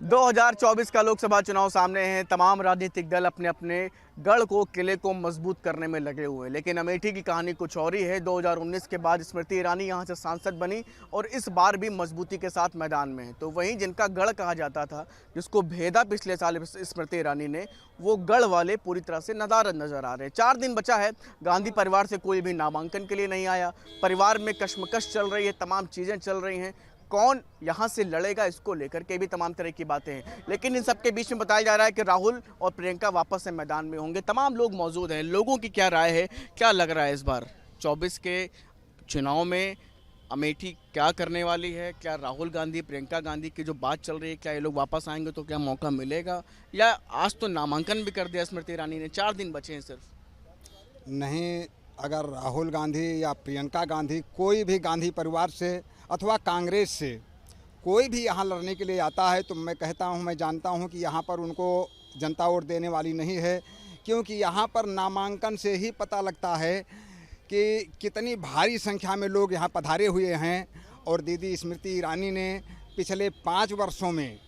2024 का लोकसभा चुनाव सामने है। तमाम राजनीतिक दल अपने अपने गढ़ को, किले को मजबूत करने में लगे हुए हैं, लेकिन अमेठी की कहानी कुछ और ही है। 2019 के बाद स्मृति ईरानी यहां से सांसद बनी और इस बार भी मजबूती के साथ मैदान में है। तो वहीं जिनका गढ़ कहा जाता था, जिसको भेदा पिछले साल स्मृति ईरानी ने, वो गढ़ वाले पूरी तरह से नदारद नजर आ रहे हैं। 4 दिन बचा है। गांधी परिवार से कोई भी नामांकन के लिए नहीं आया। परिवार में कश्मकश चल रही है, तमाम चीज़ें चल रही हैं। कौन यहाँ से लड़ेगा, इसको लेकर के भी तमाम तरह की बातें हैं। लेकिन इन सबके बीच में बताया जा रहा है कि राहुल और प्रियंका वापस से मैदान में होंगे। तमाम लोग मौजूद हैं। लोगों की क्या राय है, क्या लग रहा है इस बार 24 के चुनाव में अमेठी क्या करने वाली है? क्या राहुल गांधी, प्रियंका गांधी की जो बात चल रही है, क्या ये लोग वापस आएंगे तो क्या मौका मिलेगा? या आज तो नामांकन भी कर दिया स्मृति ईरानी ने, 4 दिन बचे हैं सिर्फ। नहीं, अगर राहुल गांधी या प्रियंका गांधी, कोई भी गांधी परिवार से अथवा कांग्रेस से कोई भी यहाँ लड़ने के लिए आता है तो मैं कहता हूँ, मैं जानता हूँ कि यहाँ पर उनको जनता वोट देने वाली नहीं है। क्योंकि यहाँ पर नामांकन से ही पता लगता है कि कितनी भारी संख्या में लोग यहाँ पधारे हुए हैं। और दीदी स्मृति ईरानी ने पिछले 5 वर्षों में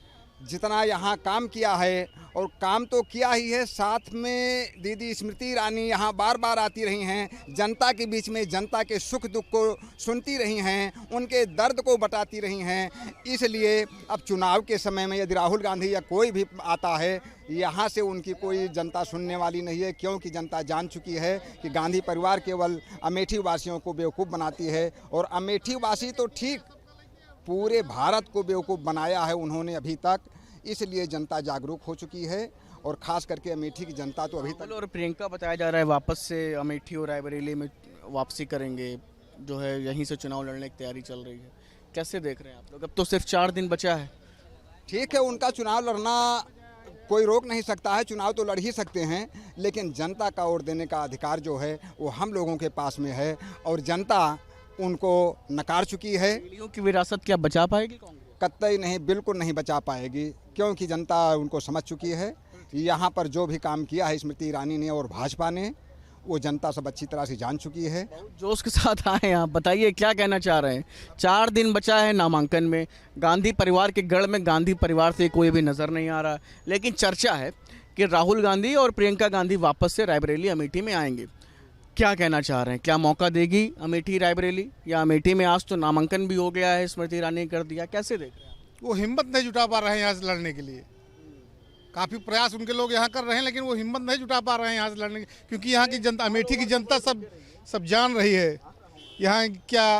जितना यहाँ काम किया है, और काम तो किया ही है, साथ में दीदी स्मृति ईरानी यहाँ बार बार आती रही हैं, जनता के बीच में जनता के सुख दुख को सुनती रही हैं, उनके दर्द को बताती रही हैं। इसलिए अब चुनाव के समय में यदि राहुल गांधी या कोई भी आता है, यहाँ से उनकी कोई जनता सुनने वाली नहीं है। क्योंकि जनता जान चुकी है कि गांधी परिवार केवल अमेठी वासियों को बेवकूफ़ बनाती है। और अमेठी वासी तो ठीक, पूरे भारत को बेवकूफ़ बनाया है उन्होंने अभी तक। इसलिए जनता जागरूक हो चुकी है, और ख़ास करके अमेठी की जनता तो अभी तक। और प्रियंका बताया जा रहा है वापस से अमेठी और रायबरेली में वापसी करेंगे, जो है यहीं से चुनाव लड़ने की तैयारी चल रही है। कैसे देख रहे हैं आप लोग? अब तो सिर्फ 4 दिन बचा है। ठीक है, उनका चुनाव लड़ना कोई रोक नहीं सकता है, चुनाव तो लड़ ही सकते हैं, लेकिन जनता का वोट देने का अधिकार जो है वो हम लोगों के पास में है, और जनता उनको नकार चुकी है। की विरासत क्या बचा पाएगी कांग्रेस? कतई नहीं, बिल्कुल नहीं बचा पाएगी। क्योंकि जनता उनको समझ चुकी है। यहाँ पर जो भी काम किया है स्मृति ईरानी ने और भाजपा ने, वो जनता सब अच्छी तरह से जान चुकी है। जोश के साथ आए आप, बताइए क्या कहना चाह रहे हैं? 4 दिन बचा है नामांकन में। गांधी परिवार के गढ़ में गांधी परिवार से कोई भी नज़र नहीं आ रहा, लेकिन चर्चा है कि राहुल गांधी और प्रियंका गांधी वापस से रायबरेली अमेठी में आएंगे। क्या कहना चाह रहे हैं? क्या मौका देगी अमेठी रायबरेली, या अमेठी में आज तो नामांकन भी हो गया है, स्मृति ईरानी ने कर दिया? कैसे देख रहे हैं? वो हिम्मत नहीं जुटा पा रहे हैं यहाँ से लड़ने के लिए। काफ़ी प्रयास उनके लोग यहाँ कर रहे हैं, लेकिन वो हिम्मत नहीं जुटा पा रहे हैं यहाँ से लड़ने के, क्योंकि यहाँ की जनता, अमेठी की जनता सब जान रही है यहाँ क्या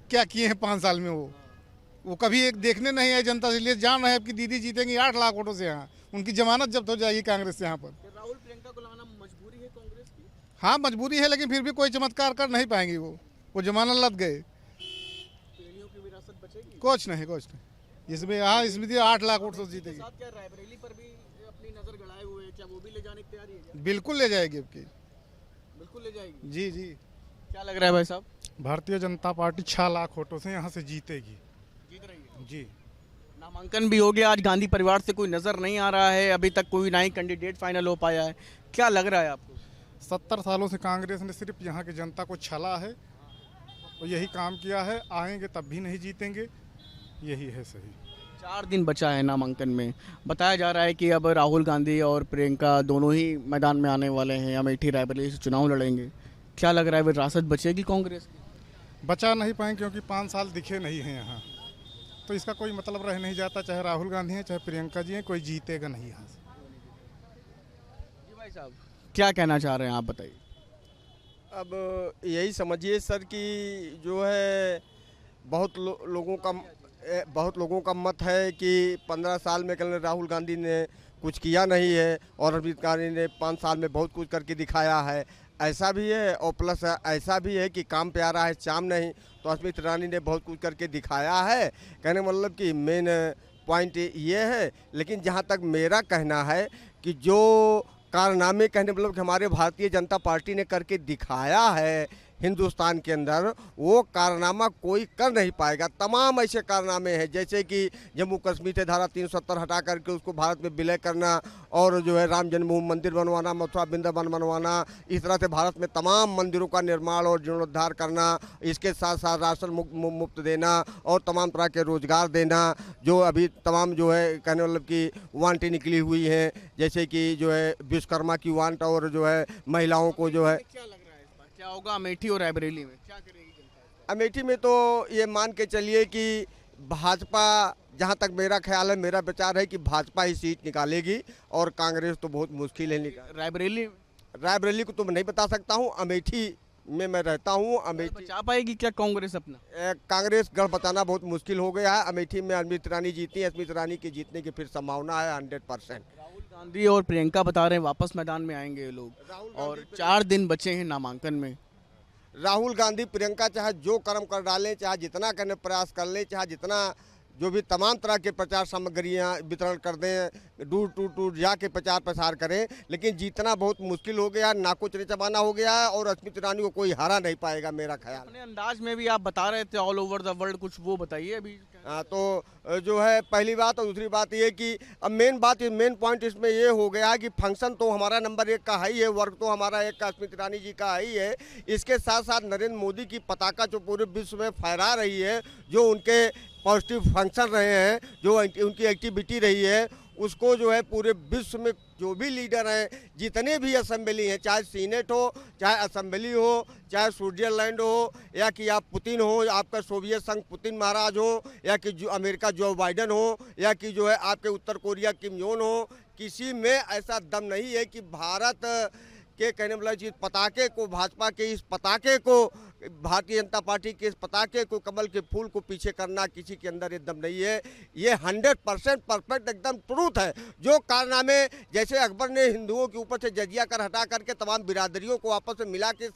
क्या किए हैं 5 साल में। वो कभी एक देखने नहीं है जनता से, इसलिए जान रहे हैं कि दीदी जीतेंगी 8 लाख वोटों से। यहाँ उनकी जमानत जब्त हो जाएगी कांग्रेस से यहाँ पर। राहुल प्रियंका को लाना मजबूरी है कांग्रेस की? हाँ, मजबूरी है, लेकिन फिर भी कोई चमत्कार कर नहीं पाएंगी। वो जमानत लद गए। की विरासत बचेगी? कुछ नहीं, कुछ नहीं। इसमें हाँ, स्मृति 8 लाख वोट से जीतेगी। क्या रायबरेली पर भी अपनी नजर गड़ाए हुए हैं, क्या वो भी ले जाने की तैयारी है? बिल्कुल ले जाएगी आपकी, बिल्कुल ले जाएगी। जी जी। क्या लग रहा है भाई साहब? भारतीय जनता पार्टी 6 लाख वोटों से यहाँ से जीतेगी। जीत रही है जी। नामांकन भी हो गया आज। गांधी परिवार से कोई नजर नहीं आ रहा है, अभी तक कोई ना ही कैंडिडेट फाइनल हो पाया है। क्या लग रहा है आपको? 70 सालों से कांग्रेस ने सिर्फ यहाँ की जनता को छला है और यही काम किया है। आएंगे तब भी नहीं जीतेंगे, यही है सही। 4 दिन बचा है नामांकन में। बताया जा रहा है कि अब राहुल गांधी और प्रियंका दोनों ही मैदान में आने वाले हैं, अमेठी रायबरेली से चुनाव लड़ेंगे। क्या लग रहा है, विरासत बचेगी कांग्रेस की? बचा नहीं पाएंगे, क्योंकि 5 साल दिखे नहीं हैं यहाँ, तो इसका कोई मतलब रह नहीं जाता। चाहे राहुल गांधी हैं, चाहे प्रियंका जी हैं, कोई जीतेगा नहीं यहाँ से। जी भाई साहब, क्या कहना चाह रहे हैं आप, बताइए। अब यही समझिए सर कि जो है बहुत लोगों का मत है कि 15 साल में कल राहुल गांधी ने कुछ किया नहीं है, और अमित गांधी ने 5 साल में बहुत कुछ करके दिखाया है, ऐसा भी है। और प्लस ऐसा भी है कि काम पे आ रहा है, चाम नहीं। तो स्मृति ईरानी ने बहुत कुछ करके दिखाया है। कहने मतलब कि मेन पॉइंट ये है। लेकिन जहाँ तक मेरा कहना है कि जो कारनामे, कहने मतलब कि हमारे भारतीय जनता पार्टी ने करके दिखाया है हिंदुस्तान के अंदर, वो कारनामा कोई कर नहीं पाएगा। तमाम ऐसे कारनामे हैं, जैसे कि जम्मू कश्मीर से धारा 370 हटा करके उसको भारत में विलय करना, और जो है राम जन्मभूमि मंदिर बनवाना, मथुरा वृंदावन बनवाना, इस तरह से भारत में तमाम मंदिरों का निर्माण और जीर्णोद्धार करना, इसके साथ साथ राशन मुफ्त देना और तमाम तरह के रोजगार देना। जो अभी तमाम जो है कहने मतलब कि वांटें निकली हुई हैं, जैसे कि जो है विश्वकर्मा की वांट, और जो है महिलाओं को जो है। क्या लग रहा है इस बार क्या होगा अमेठी और रायबरेली में, क्या करेगी जनता? अमेठी में तो ये मान के चलिए कि भाजपा, जहाँ तक मेरा ख्याल है, मेरा विचार है कि भाजपा ही सीट निकालेगी और कांग्रेस तो बहुत मुश्किल है निकाल। रायबरेली को तो मैं नहीं बता सकता हूँ, अमेठी में मैं रहता हूँ। अमेठी बचा पाएगी क्या कांग्रेस अपना? कांग्रेस गढ़ बचाना बहुत मुश्किल हो गया है। अमेठी में स्मृति ईरानी जीती है, स्मृति ईरानी की जीतने की फिर संभावना है 100%। राहुल गांधी और प्रियंका बता रहे हैं वापस मैदान में आएंगे ये लोग, और 4 दिन बचे हैं नामांकन में। राहुल गांधी प्रियंका चाहे जो कर्म कर डालें, चाहे जितना करने प्रयास कर लें, चाहे जितना जो भी तमाम तरह के प्रचार सामग्रियाँ वितरण कर दें, दूर टूर जाके प्रचार प्रसार करें, लेकिन जीतना बहुत मुश्किल हो गया, नाको चबाना हो गया है, और स्मृति ईरानी को कोई हरा नहीं पाएगा मेरा ख्याल। अपने अंदाज में भी आप बता रहे थे ऑल ओवर द वर्ल्ड, कुछ वो बताइए अभी। तो जो है पहली बात, और दूसरी बात ये कि अब मेन पॉइंट इसमें ये हो गया है कि फंक्शन तो हमारा नंबर 1 का है ही है, वर्क तो हमारा 1 का स्मृति ईरानी जी का ही है। इसके साथ साथ नरेंद्र मोदी की पताका जो पूरे विश्व में फहरा रही है, जो उनके पॉजिटिव फंक्शन रहे हैं, जो उनकी एक्टिविटी रही है, उसको जो है पूरे विश्व में जो भी लीडर हैं, जितने भी असेंबली हैं, चाहे सीनेट हो, चाहे असेंबली हो, चाहे स्विट्जरलैंड हो, या कि आप पुतिन हो, आपका सोवियत संघ पुतिन महाराज हो, या कि जो अमेरिका जो बाइडन हो, या कि जो है आपके उत्तर कोरिया किम जोंग हो, किसी में ऐसा दम नहीं है कि भारत के कहने वाला चीज़ पताके को, भाजपा के इस पताके को, भारतीय जनता पार्टी के इस पताके को, कमल के फूल को पीछे करना किसी के अंदर एकदम नहीं है। ये 100% परफेक्ट एकदम ट्रूथ है। जो कारनामे जैसे अकबर ने हिंदुओं के ऊपर से जजिया कर हटा करके तमाम बिरादरियों को आपस में मिला के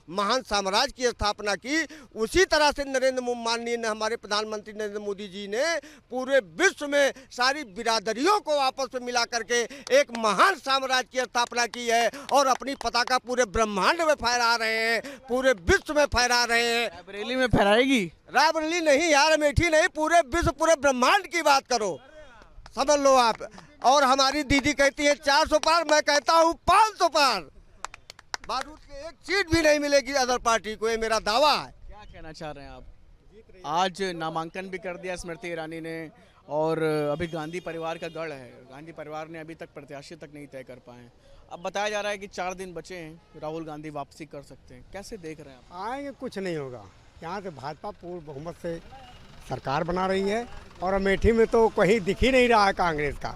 महान साम्राज्य की स्थापना की, उसी तरह से माननीय हमारे प्रधानमंत्री नरेंद्र मोदी जी ने पूरे विश्व में सारी बिरादरियों को आपस में मिला करके एक महान साम्राज्य की स्थापना की है, और अपनी पताका पूरे ब्रह्मांड में फहरा रहे हैं, पूरे विश्व में फहरा रहे हैं। रायबरेली में फहराएगी? रायबरेली नहीं यार, अमेठी नहीं, पूरे विश्व, पूरे ब्रह्मांड की बात करो, समझ लो आप। और हमारी दीदी कहती है 400 पार, मैं कहता हूँ 500 पार। बारूद की एक सीट भी नहीं मिलेगी अदर पार्टी को, ये मेरा दावा है। क्या कहना चाह रहे हैं आप? आज नामांकन भी कर दिया स्मृति ईरानी ने, और अभी गांधी परिवार का गढ़ है, गांधी परिवार ने अभी तक प्रत्याशी तक नहीं तय कर पाए। अब बताया जा रहा है कि 4 दिन बचे हैं, राहुल गांधी वापसी कर सकते हैं, कैसे देख रहे हैं आप? आएंगे, कुछ नहीं होगा। यहाँ से भाजपा पूर्ण बहुमत से सरकार बना रही है, और अमेठी में तो कहीं दिख ही नहीं रहा है कांग्रेस का,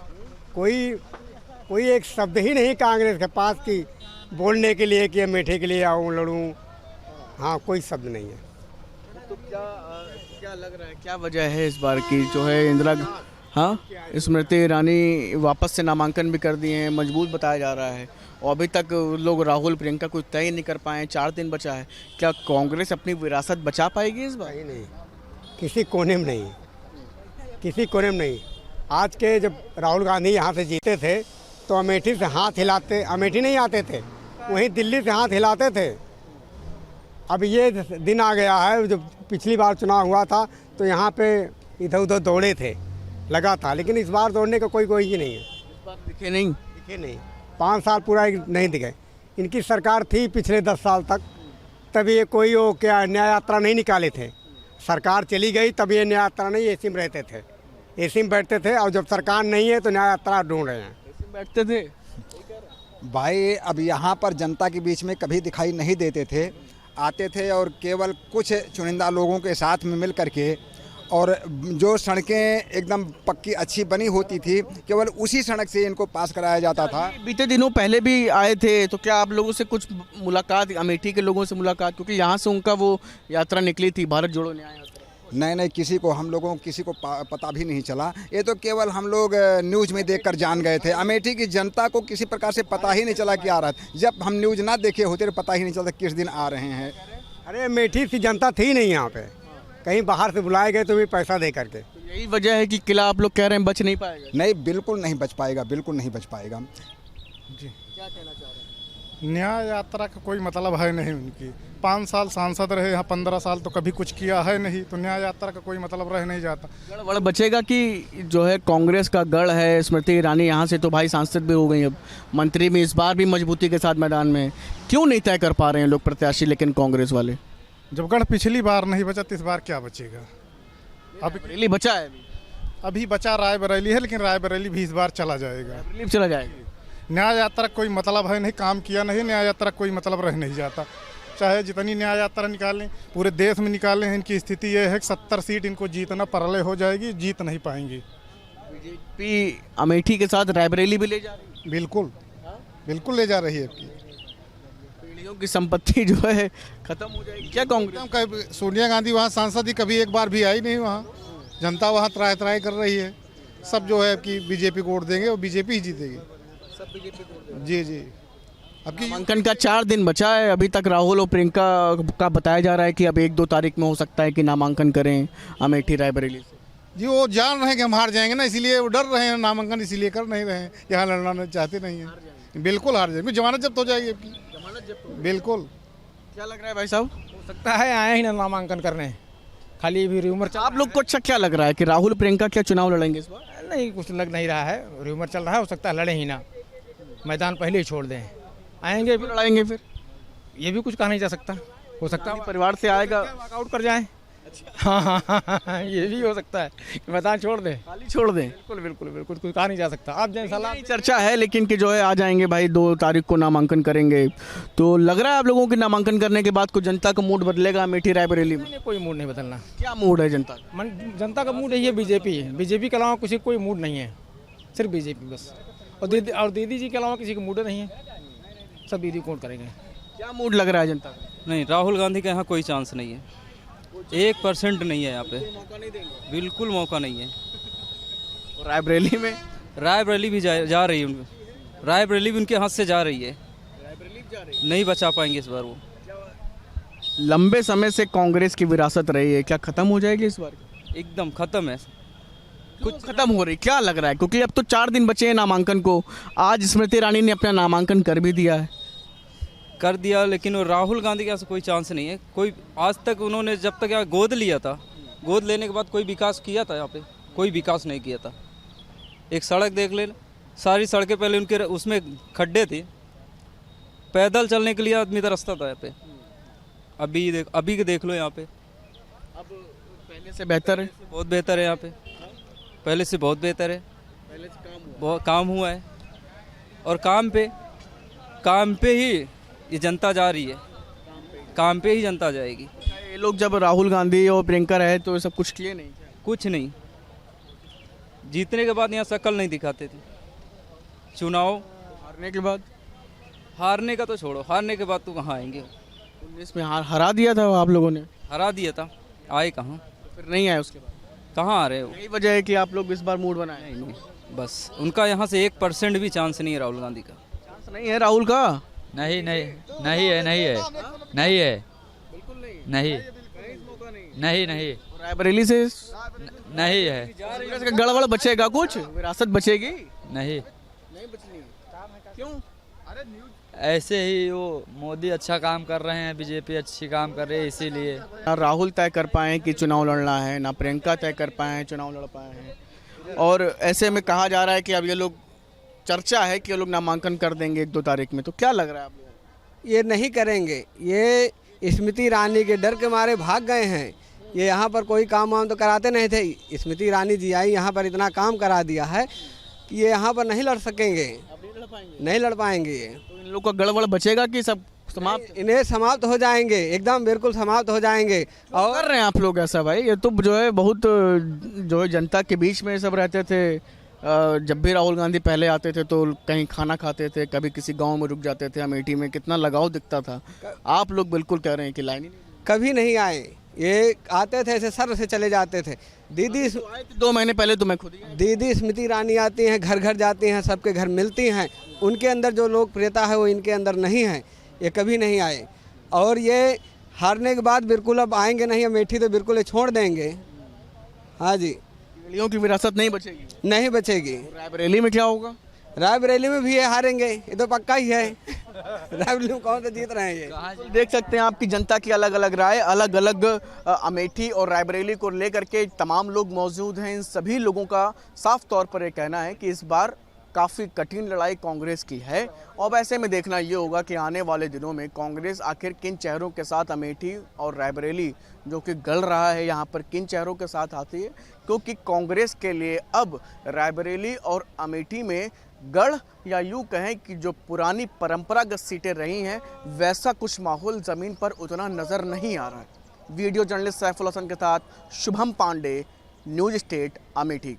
कोई एक शब्द ही नहीं कांग्रेस के पास कि बोलने के लिए कि अमेठी के लिए आऊँ लड़ूँ, हाँ कोई शब्द नहीं है। तो क्या लग रहा है, क्या वजह है इस बार की जो है इंदिरा, हाँ स्मृति ईरानी वापस से नामांकन भी कर दिए हैं, मजबूत बताया जा रहा है, और अभी तक लोग राहुल प्रियंका कुछ तय नहीं कर पाए, 4 दिन बचा है। क्या कांग्रेस अपनी विरासत बचा पाएगी इस बार? नहीं, किसी कोने में नहीं, किसी कोने में नहीं। आज के जब राहुल गांधी यहाँ से जीते थे तो अमेठी से हाथ हिलाते, अमेठी नहीं आते थे, वहीं दिल्ली से हाथ हिलाते थे। अब ये दिन आ गया है, जब पिछली बार चुनाव हुआ था तो यहाँ पे इधर उधर दौड़े थे, लगा था, लेकिन इस बार दौड़ने का कोई ही नहीं है। इस बार दिखे नहीं 5 साल पूरा नहीं दिखे। इनकी सरकार थी पिछले 10 साल तक, तब ये कोई वो क्या न्याय यात्रा नहीं निकाले थे। सरकार चली गई तब ये न्याय यात्रा नहीं, एसी में रहते थे, एसी में बैठते थे, और जब सरकार नहीं है तो न्याय यात्रा ढूंढ रहे हैं। एसी में बैठते थे भाई, अब यहाँ पर जनता के बीच में कभी दिखाई नहीं देते थे, आते थे और केवल कुछ चुनिंदा लोगों के साथ में मिल करके, और जो सड़कें एकदम पक्की अच्छी बनी होती थी, केवल उसी सड़क से इनको पास कराया जाता था। बीते दिनों पहले भी आए थे, तो क्या आप लोगों से कुछ मुलाकात, अमेठी के लोगों से मुलाकात, क्योंकि यहाँ से उनका वो यात्रा निकली थी, भारत जोड़ो न्याय यात्रा? नहीं, किसी को, हम लोगों को किसी को पता भी नहीं चला। ये तो केवल हम लोग न्यूज़ में देखकर जान गए थे। अमेठी की जनता को किसी प्रकार से पता ही नहीं चला कि आ रहा था। जब हम न्यूज़ ना देखे होते तो पता ही नहीं चलता किस दिन आ रहे हैं। अरे अमेठी की जनता थी नहीं यहाँ पे, कहीं बाहर से बुलाए गए तो भी पैसा दे करके। तो यही वजह है कि किला आप लोग कह रहे हैं बच नहीं पाएगा? नहीं, बिल्कुल नहीं बच पाएगा, बिल्कुल नहीं बच पाएगा। जी, क्या कहना चाह रहे हैं? न्याय यात्रा का कोई मतलब है नहीं उनकी। 5 साल सांसद रहे, यहाँ 15 साल तो कभी कुछ किया है नहीं, तो न्याय यात्रा का कोई मतलब रह नहीं जाता। गढ़ बचेगा कि जो है कांग्रेस का गढ़ है स्मृति ईरानी यहाँ से तो भाई सांसद भी हो गई, अब मंत्री भी इस बार भी मजबूती के साथ मैदान में, क्यों नहीं तय कर पा रहे हैं लोग प्रत्याशी लेकिन कांग्रेस वाले? जब गढ़ पिछली बार नहीं बचा तो इस बार क्या बचेगा? रैली बचा है अभी बचा रायबरेली है, लेकिन रायबरेली भी इस बार चला जाएगा। रिलीफ चला जाएगा। न्याय यात्रा का कोई मतलब है नहीं, काम किया नहीं, न्याय यात्रा का कोई मतलब रह नहीं जाता। चाहे जितनी न्याय यात्रा निकालें, पूरे देश में निकालें, इनकी स्थिति ये है कि 70 सीट इनको जीतना परलय हो जाएगी, जीत नहीं पाएंगी। बीजेपी अमेठी के साथ रायबरेली भी ले जा रही है। बिल्कुल बिल्कुल ले जा रही है। पीढ़ियों की संपत्ति जो है खत्म हो जाएगी क्या कांग्रेस? सोनिया गांधी वहाँ सांसद ही कभी एक बार भी आई नहीं, वहाँ जनता वहाँ त्राय त्राय कर रही है। सब जो है कि बीजेपी को वोट देंगे और बीजेपी ही जीतेगी। सब बीजेपी को। जी जी। अब की नामांकन का 4 दिन बचा है, अभी तक राहुल और प्रियंका का बताया जा रहा है कि अब 1-2 तारीख में हो सकता है कि नामांकन करें अमेठी रायबरेली से। जी, वो जान रहे हैं कि हम हार जाएंगे ना, इसीलिए वो डर रहे हैं, नामांकन इसीलिए कर नहीं रहे हैं, यहाँ लड़ना चाहते नहीं हैं। बिल्कुल हार जाएंगे, जमानत जब्त हो जाएगी आपकी। बिल्कुल। क्या लग रहा है भाई साहब? हो सकता है आए ही ना नामांकन करने, खाली भी र्यूमर। आप लोग को अच्छा क्या लग रहा है कि राहुल प्रियंका क्या चुनाव लड़ेंगे इस बार? नहीं, कुछ लग नहीं रहा है, र्यूमर चल रहा है, हो सकता है लड़े ही ना, मैदान पहले ही छोड़ दें। आएंगे भी लड़ाएंगे फिर? ये भी कुछ कहा नहीं जा सकता, हो सकता है परिवार से आएगा, वॉकआउट कर जाएं। हाँ, ये भी हो सकता है कि मैदान छोड़ दें, खाली छोड़ दें। बिल्कुल बिल्कुल बिल्कुल, कुछ कहा नहीं जा सकता। आप जैसा यही चर्चा है लेकिन कि जो है आ जाएंगे भाई, 2 तारीख को नामांकन करेंगे, तो लग रहा है आप लोगों के नामांकन करने के बाद कुछ जनता का मूड बदलेगा अमेठी रायबरेली में? कोई मूड नहीं बदलना। क्या मूड है जनता का? जनता का मूड है ये बीजेपी है, बीजेपी के अलावा किसी कोई मूड नहीं है, सिर्फ बीजेपी बस। और दीदी जी के अलावा किसी का मूड नहीं है, सब दीदी को वोट करेंगे। क्या मूड लग रहा है जनता का? नहीं, राहुल गांधी का यहाँ कोई चांस नहीं है, 1% नहीं है यहाँ पे, बिल्कुल मौका नहीं है। और रायबरेली में? रायबरेली भी जा रही है, रायबरेली भी उनके हाथ से जा रही है, नहीं बचा पाएंगे इस बार वो। लंबे समय से कांग्रेस की विरासत रही है, क्या खत्म हो जाएगी इस बार? एकदम खत्म है। कुछ खत्म हो रही, क्या लग रहा है? क्योंकि अब तो 4 दिन बचे हैं नामांकन को, आज स्मृति ईरानी ने अपना नामांकन कर भी दिया है। कर दिया, लेकिन वो राहुल गांधी के ऐसा कोई चांस नहीं है। कोई आज तक उन्होंने जब तक यहाँ गोद लिया था, गोद लेने के बाद कोई विकास किया था यहाँ पे? कोई विकास नहीं किया था। एक सड़क देख ले, सारी सड़कें पहले उनके उसमें खड्डे थे, पैदल चलने के लिए आदमी का रास्ता था यहाँ पे। अभी के देख लो यहाँ पे, अब पहले से बेहतर है, बहुत बेहतर है यहाँ पे, पहले से बहुत बेहतर है, पहले से बहुत काम हुआ है। और काम पे ही ये जनता जा रही है, काम पे ही जनता जाएगी। ये लोग जब राहुल गांधी और प्रियंका रहे तो ये सब कुछ किए नहीं? कुछ नहीं, जीतने के बाद यहाँ शक्ल नहीं दिखाते थे, चुनाव हारने के बाद? हारने का तो छोड़ो, हारने के बाद तो कहाँ आएंगे? 19 में हरा दिया था आप लोगों ने, हरा दिया था, आए कहाँ? फिर नहीं आए उसके बाद? कहाँ आ रहे हो? यही वजह है कि आप लोग इस बार मूड बनाए? नहीं, बस उनका यहाँ से 1% भी चांस नहीं है राहुल गांधी का। चांस नहीं है राहुल का? नहीं है, नहीं है, नहीं रायबरेली से नहीं है, कांग्रेस का गड़बड़ बचेगा, कुछ विरासत बचेगी? नहीं, बचनी। क्यों? ऐसे ही वो मोदी अच्छा काम कर रहे हैं, बीजेपी अच्छी काम कर रही है, इसीलिए। ना राहुल तय कर पाए कि चुनाव लड़ना है, ना प्रियंका तय कर पाए हैं चुनाव लड़ पाए हैं, और ऐसे में कहा जा रहा है कि अब ये लोग, चर्चा है कि ये लोग नामांकन कर देंगे 1-2 तारीख में, तो क्या लग रहा है आप लोगों? ये नहीं करेंगे, ये स्मृति ईरानी के डर के मारे भाग गए हैं। ये यहाँ पर कोई काम वाम तो कराते नहीं थे, स्मृति ईरानी जी आई यहाँ पर इतना काम करा दिया है कि ये यहाँ पर नहीं लड़ सकेंगे, नहीं लड़ पाएंगे। ये तो इन लोग का गड़बड़ बचेगा कि सब समाप्त? इन्हें समाप्त हो जाएंगे, एकदम बिल्कुल समाप्त हो जाएंगे। और कर रहे हैं आप लोग ऐसा भाई? ये तो जो है बहुत जो है जनता के बीच में सब रहते थे, जब भी राहुल गांधी पहले आते थे तो कहीं खाना खाते थे, कभी किसी गांव में रुक जाते थे, अमेठी में कितना लगाव दिखता था। आप लोग बिल्कुल कह रहे हैं कि लाइन ही नहीं। कभी नहीं आए, ये आते थे ऐसे सर से चले जाते थे। दीदी 2 महीने पहले तो मैं खुद ही, दीदी स्मृति ईरानी आती हैं, घर घर जाती हैं, सबके घर मिलती हैं, उनके अंदर जो लोकप्रियता है वो इनके अंदर नहीं है, ये कभी नहीं आए। और ये हारने के बाद बिल्कुल अब आएंगे नहीं, अमेठी तो बिल्कुल ये छोड़ देंगे। हाँ जी, पीढ़ियों की विरासत नहीं बचेगी, नहीं बचेगी। रायबरेली में क्या होगा? रायबरेली में भी ये हारेंगे, ये तो पक्का ही है। रायबरेली में कौन से जीत रहे हैं ये? देख सकते हैं आपकी जनता की अलग अलग राय, अलग अलग अमेठी और रायबरेली को लेकर के तमाम लोग मौजूद हैं। इन सभी लोगों का साफ तौर पर यह कहना है कि इस बार काफ़ी कठिन लड़ाई कांग्रेस की है और ऐसे में देखना ये होगा कि आने वाले दिनों में कांग्रेस आखिर किन चेहरों के साथ अमेठी और रायबरेली जो कि गल रहा है यहाँ पर किन चेहरों के साथ आती है, क्योंकि कांग्रेस के लिए अब रायबरेली और अमेठी में गढ़ या यूँ कहें कि जो पुरानी परंपरागत सीटें रही हैं वैसा कुछ माहौल ज़मीन पर उतना नज़र नहीं आ रहा है। वीडियो जर्नलिस्ट सैफुल हसन के साथ शुभम पांडे, न्यूज़ स्टेट, अमेठी।